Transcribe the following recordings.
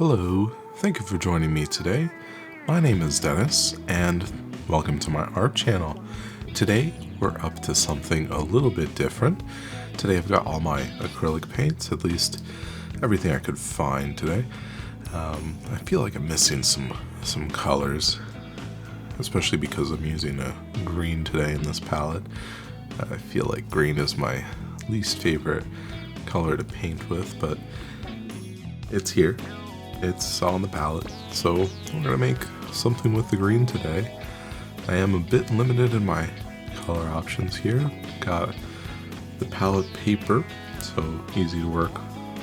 Hello, thank you for joining me today. My name is Dennis, and welcome to my art channel. Today, we're up to something a little bit different. Today I've got all my acrylic paints, at least everything I could find today. I feel like I'm missing some colors, especially because I'm using a green today in this palette. I feel like green is my least favorite color to paint with, but it's here. It's on the palette, so we're gonna make something with the green today. I am a bit limited in my color options here. Got the palette paper, so easy to work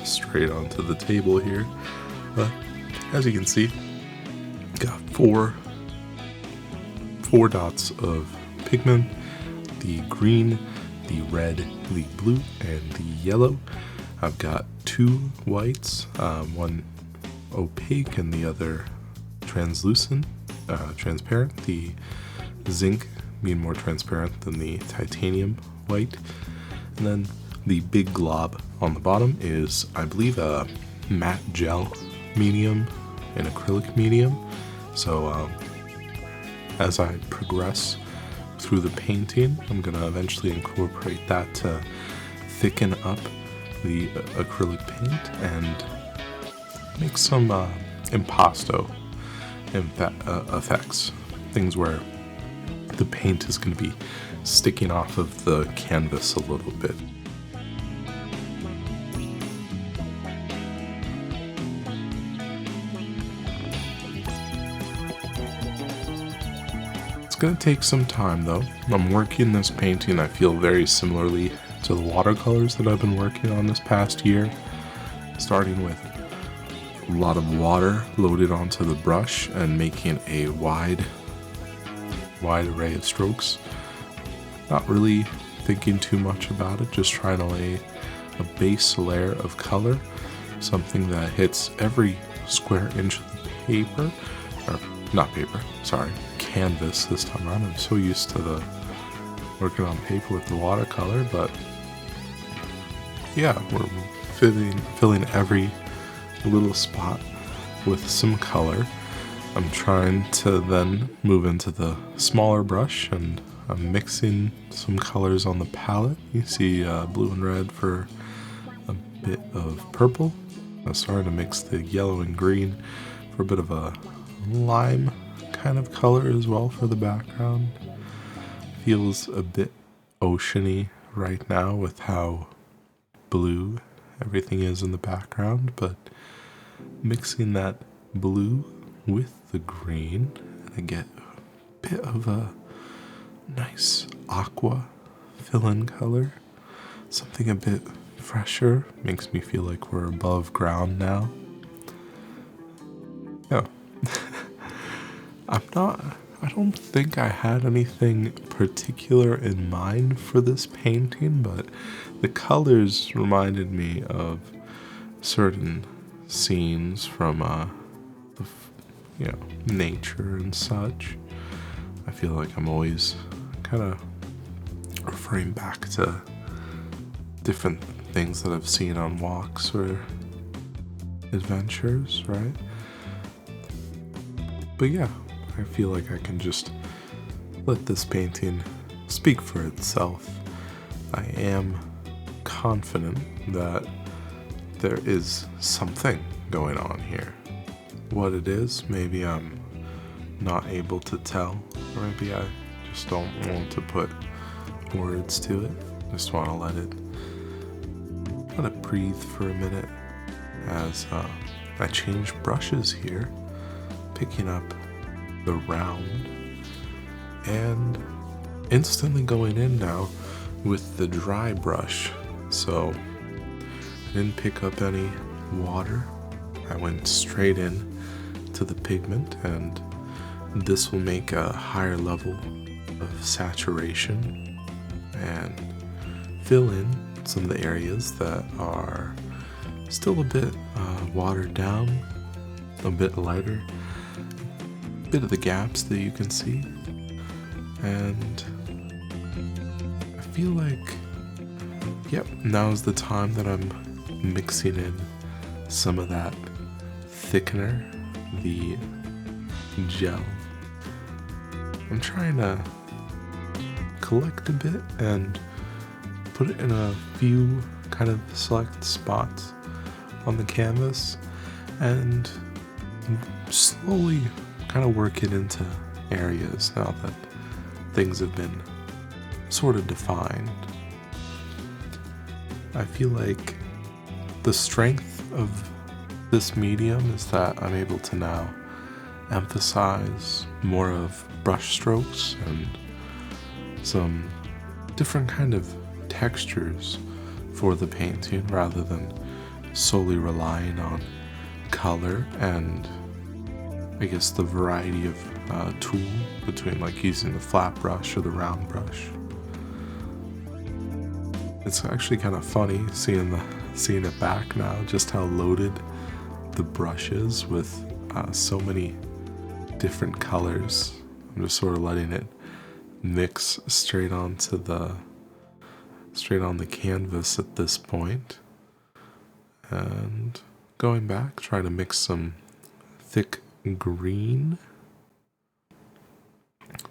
straight onto the table here. But as you can see, got four dots of pigment: the green, the red, the blue, and the yellow. I've got two whites, one opaque and the other transparent. The zinc being more transparent than the titanium white. And then the big glob on the bottom is, I believe, a matte gel medium, an acrylic medium. So as I progress through the painting, I'm going to eventually incorporate that to thicken up the acrylic paint and make some impasto effects, things where the paint is going to be sticking off of the canvas a little bit. It's going to take some time though. I'm working this painting, I feel, very similarly to the watercolors that I've been working on this past year, starting with a lot of water loaded onto the brush and making a wide array of strokes. Not really thinking too much about it, just trying to lay a base layer of color, something that hits every square inch of the paper, or not paper, sorry, canvas this time around. I'm so used to the working on paper with the watercolor, but yeah, we're filling every little spot with some color. I'm trying to then move into the smaller brush, and I'm mixing some colors on the palette. You see blue and red for a bit of purple. I'm starting to mix the yellow and green for a bit of a lime kind of color as well for the background. Feels a bit oceany right now with how blue everything is in the background, but mixing that blue with the green, and I get a bit of a nice aqua fill-in color, something a bit fresher. Makes me feel like we're above ground now. Yeah. I don't think I had anything particular in mind for this painting, but the colors reminded me of certain scenes from nature and such. I feel like I'm always kind of referring back to different things that I've seen on walks or adventures, right? But yeah, I feel like I can just let this painting speak for itself. I am confident that there is something going on here. What it is, maybe I'm not able to tell, or maybe I just don't want to put words to it. Just want to let it breathe for a minute as I change brushes here, picking up the round and instantly going in now with the dry brush. So I didn't pick up any water. I went straight in to the pigment, and this will make a higher level of saturation and fill in some of the areas that are still a bit watered down, a bit lighter, a bit of the gaps that you can see. And I feel like, yep, now's the time that I'm mixing in some of that thickener, the gel. I'm trying to collect a bit and put it in a few kind of select spots on the canvas and slowly kind of work it into areas now that things have been sort of defined. I feel like the strength of this medium is that I'm able to now emphasize more of brush strokes and some different kind of textures for the painting rather than solely relying on color and I guess the variety of tool between like using the flat brush or the round brush. It's actually kind of funny seeing it back now, just how loaded the brush is with so many different colors. I'm just sort of letting it mix straight on the canvas at this point, and going back, trying to mix some thick green.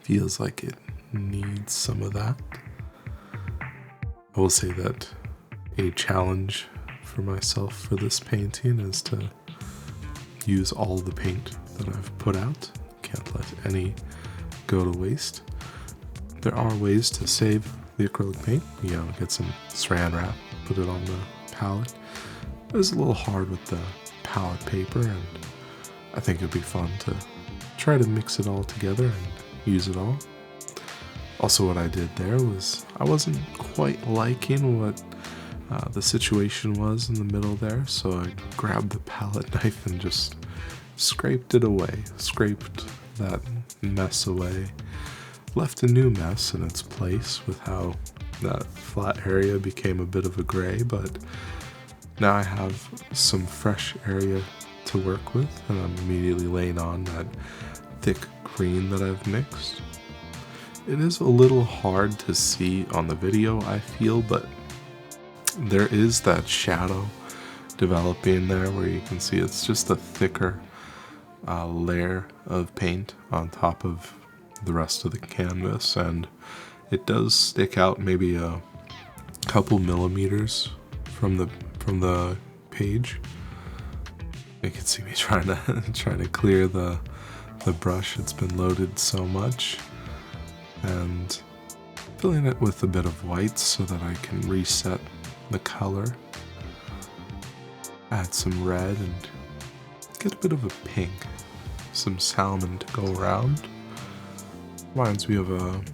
Feels like it needs some of that. I will say that a challenge for myself for this painting is to use all the paint that I've put out. Can't let any go to waste. There are ways to save the acrylic paint. Get some saran wrap, put it on the palette. It was a little hard with the palette paper, and I think it'd be fun to try to mix it all together and use it all. Also, what I did there was I wasn't quite liking what the situation was in the middle there, so I grabbed the palette knife and just scraped it away, scraped that mess away, left a new mess in its place with how that flat area became a bit of a gray, but now I have some fresh area to work with, and I'm immediately laying on that thick green that I've mixed. It is a little hard to see on the video, I feel, but there is that shadow developing there where you can see it's just a thicker layer of paint on top of the rest of the canvas, and it does stick out maybe a couple millimeters from the page. You can see me trying to clear the brush. It's been loaded so much, and filling it with a bit of white so that I can reset the color, add some red, and get a bit of a pink, some salmon to go around. Reminds me of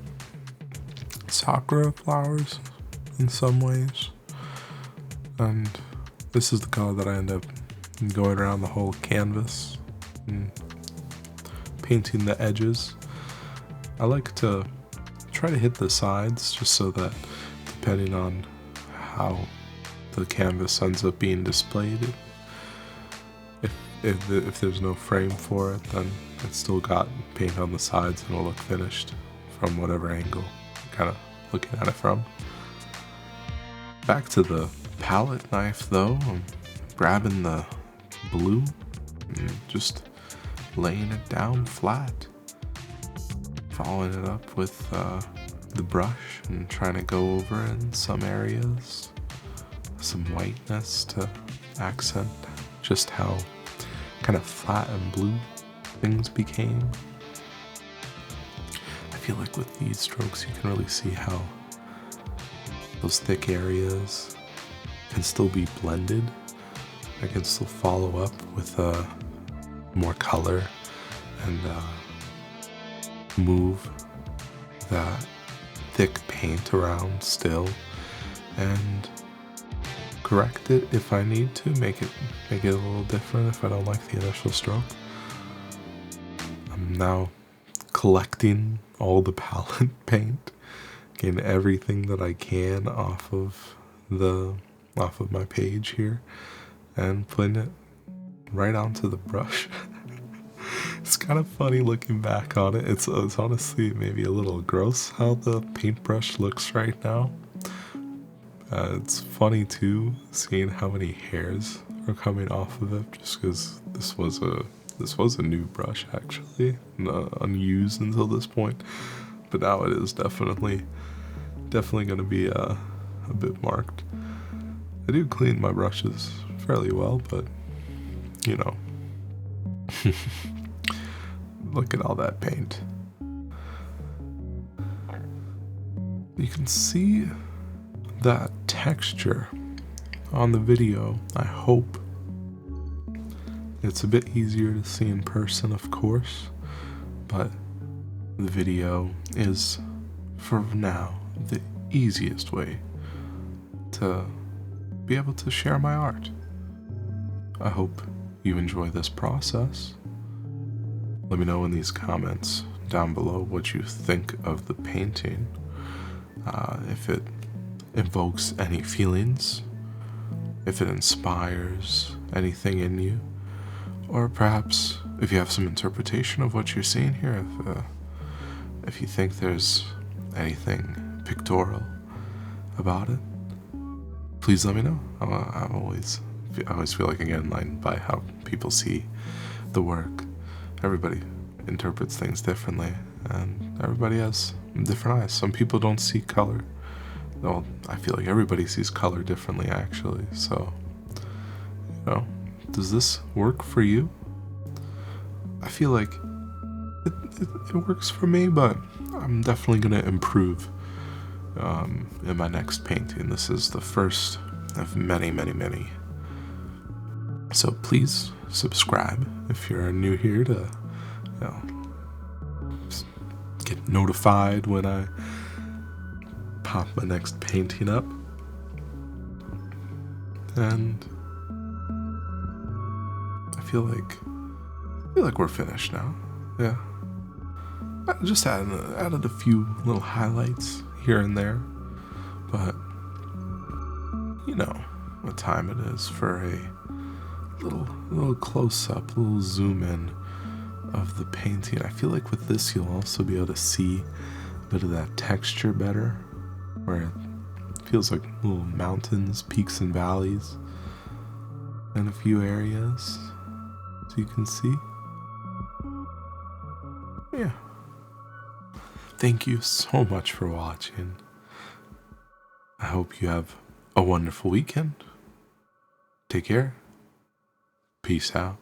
sakura flowers in some ways, and this is the color that I end up going around the whole canvas and painting the edges. I like to try to hit the sides just so that depending on how the canvas ends up being displayed, if there's no frame for it, then it's still got paint on the sides and it'll look finished from whatever angle you're kind of looking at it from. Back to the palette knife though, I'm grabbing the blue and just laying it down flat, following it up with the brush and trying to go over in some areas some whiteness to accent just how kind of flat and blue things became. I feel like with these strokes you can really see how those thick areas can still be blended. I can still follow up with more color and move that thick paint around still and correct it if I need to, make it a little different if I don't like the initial stroke. I'm now collecting all the palette paint, getting everything that I can off of my page here and putting it right onto the brush. It's kind of funny looking back on it. It's honestly maybe a little gross how the paintbrush looks right now. It's funny too, seeing how many hairs are coming off of it, just because this was a new brush actually, unused until this point, but now it is definitely going to be a bit marked. I do clean my brushes fairly well, but you know, look at all that paint. You can see that texture on the video. I hope it's a bit easier to see in person, of course, but the video is, for now, the easiest way to be able to share my art. I hope you enjoy this process. Let me know in these comments down below what you think of the painting, if it evokes any feelings, if it inspires anything in you, or perhaps if you have some interpretation of what you're seeing here, if you think there's anything pictorial about it, please let me know. I always feel like I get enlightened by how people see the work. Everybody interprets things differently, and everybody has different eyes. Some people don't see color. Well, I feel like everybody sees color differently, actually. So, does this work for you? I feel like it works for me, but I'm definitely going to improve in my next painting. This is the first of many, many, many. So please subscribe if you're new here to get notified when I pop my next painting up. And I feel like we're finished now. Yeah. I just added a few little highlights here and there, but you know what time it is for a little close up, little zoom in of the painting. I feel like with this you'll also be able to see a bit of that texture better, where it feels like little mountains, peaks and valleys in a few areas, so you can see. Yeah. Thank you so much for watching. I hope you have a wonderful weekend. Take care. Peace out.